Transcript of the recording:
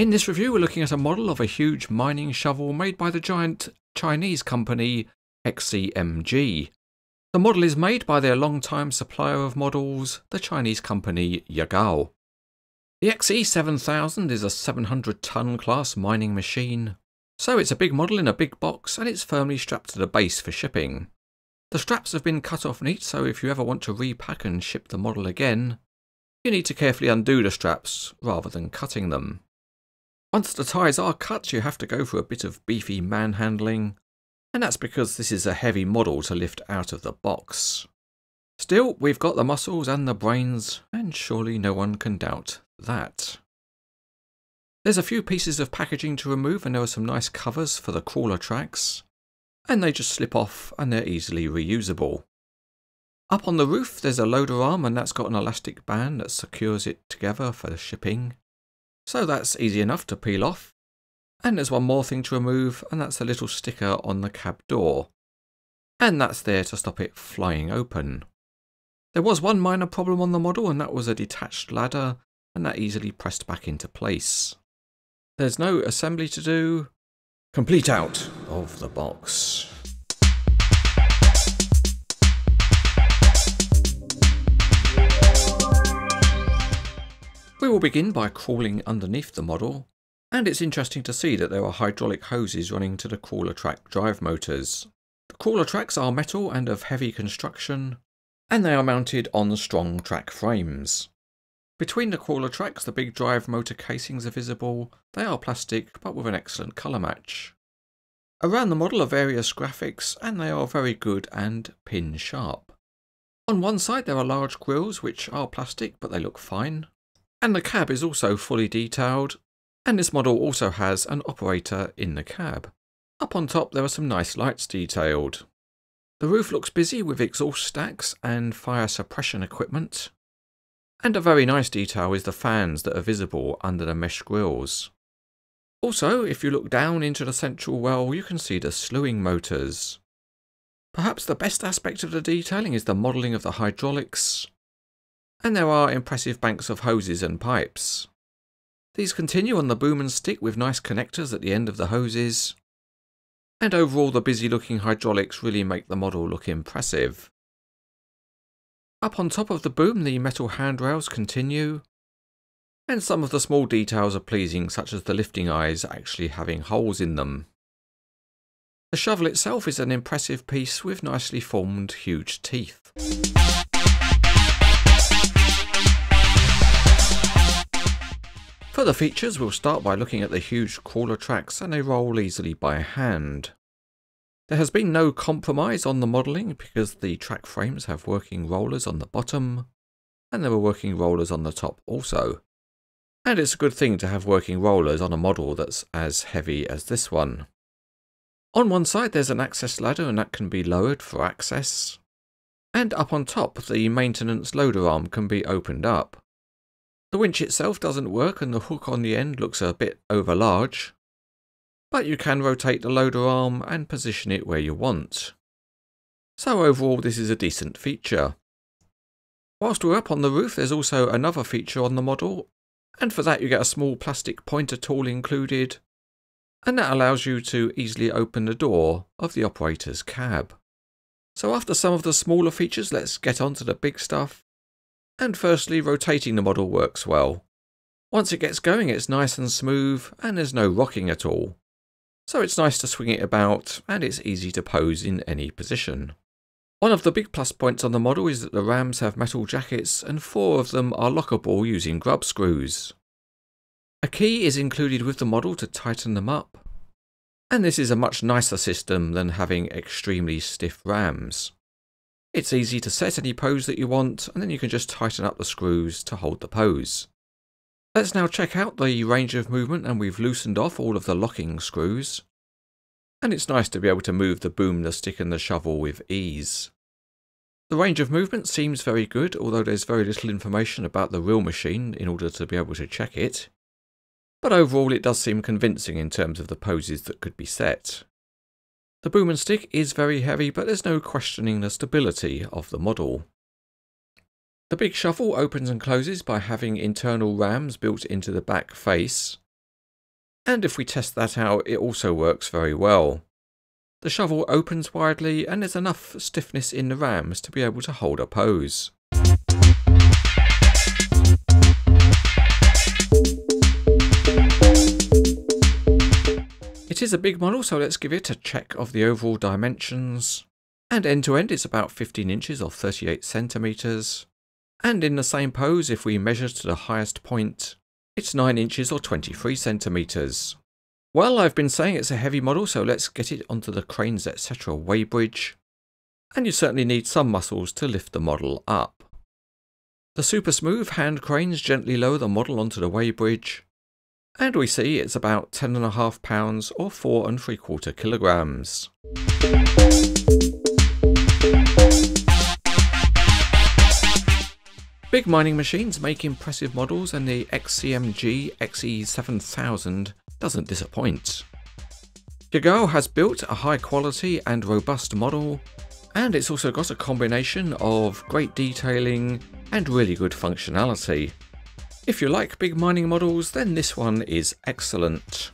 In this review we're looking at a model of a huge mining shovel made by the giant Chinese company XCMG. The model is made by their long-time supplier of models, the Chinese company Yagao. The XE7000 is a 700-ton class mining machine, so it's a big model in a big box and it's firmly strapped to the base for shipping. The straps have been cut off neat, so if you ever want to repack and ship the model again, you need to carefully undo the straps rather than cutting them. Once the ties are cut, you have to go for a bit of beefy manhandling, and that's because this is a heavy model to lift out of the box. Still, we've got the muscles and the brains, and surely no one can doubt that. There's a few pieces of packaging to remove, and there are some nice covers for the crawler tracks, and they just slip off and they're easily reusable. Up on the roof there's a loader arm, and that's got an elastic band that secures it together for the shipping. So that's easy enough to peel off. And there's one more thing to remove, and that's a little sticker on the cab door. And that's there to stop it flying open. There was one minor problem on the model, and that was a detached ladder, and that easily pressed back into place. There's no assembly to do. Complete out of the box. We will begin by crawling underneath the model, and it's interesting to see that there are hydraulic hoses running to the crawler track drive motors. The crawler tracks are metal and of heavy construction, and they are mounted on strong track frames. Between the crawler tracks the big drive motor casings are visible. They are plastic but with an excellent colour match. Around the model are various graphics, and they are very good and pin sharp. On one side there are large grills which are plastic but they look fine. And the cab is also fully detailed, and this model also has an operator in the cab. Up on top there are some nice lights detailed. The roof looks busy with exhaust stacks and fire suppression equipment. And a very nice detail is the fans that are visible under the mesh grills. Also, if you look down into the central well, you can see the slewing motors. Perhaps the best aspect of the detailing is the modelling of the hydraulics. And there are impressive banks of hoses and pipes. These continue on the boom and stick with nice connectors at the end of the hoses. And overall the busy looking hydraulics really make the model look impressive. Up on top of the boom the metal handrails continue. And some of the small details are pleasing, such as the lifting eyes actually having holes in them. The shovel itself is an impressive piece with nicely formed huge teeth. For the features, we'll start by looking at the huge crawler tracks, and they roll easily by hand. There has been no compromise on the modelling because the track frames have working rollers on the bottom, and there are working rollers on the top also. And it's a good thing to have working rollers on a model that's as heavy as this one. On one side there's an access ladder, and that can be lowered for access. And up on top the maintenance loader arm can be opened up. The winch itself doesn't work, and the hook on the end looks a bit over large, but you can rotate the loader arm and position it where you want. So overall this is a decent feature. Whilst we're up on the roof there's also another feature on the model, and for that you get a small plastic pointer tool included, and that allows you to easily open the door of the operator's cab. So after some of the smaller features, let's get on to the big stuff. And firstly, rotating the model works well. Once it gets going it's nice and smooth, and there's no rocking at all. So it's nice to swing it about, and it's easy to pose in any position. One of the big plus points on the model is that the rams have metal jackets, and 4 of them are lockable using grub screws. A key is included with the model to tighten them up, and this is a much nicer system than having extremely stiff rams. It's easy to set any pose that you want, and then you can just tighten up the screws to hold the pose. Let's now check out the range of movement, and we've loosened off all of the locking screws. And it's nice to be able to move the boom, the stick and the shovel with ease. The range of movement seems very good, although there's very little information about the real machine in order to be able to check it. But overall it does seem convincing in terms of the poses that could be set. The boom and stick is very heavy, but there's no questioning the stability of the model. The big shovel opens and closes by having internal rams built into the back face, And if we test that out, it also works very well. The shovel opens widely and there's enough stiffness in the rams to be able to hold a pose. It is a big model, so let's give it a check of the overall dimensions. And end to end it's about 15 inches or 38 centimeters. And in the same pose, if we measure to the highest point, it's 9 inches or 23 centimeters. Well, I've been saying it's a heavy model, so let's get it onto the cranes etc. weighbridge. And you certainly need some muscles to lift the model up. The super smooth hand cranes gently lower the model onto the weighbridge. And we see it's about 10.5 pounds or 4 3/4 kilograms. Big mining machines make impressive models, and the XCMG XE7000 doesn't disappoint. Yagao has built a high quality and robust model, and it's also got a combination of great detailing and really good functionality. If you like big mining models, then this one is excellent.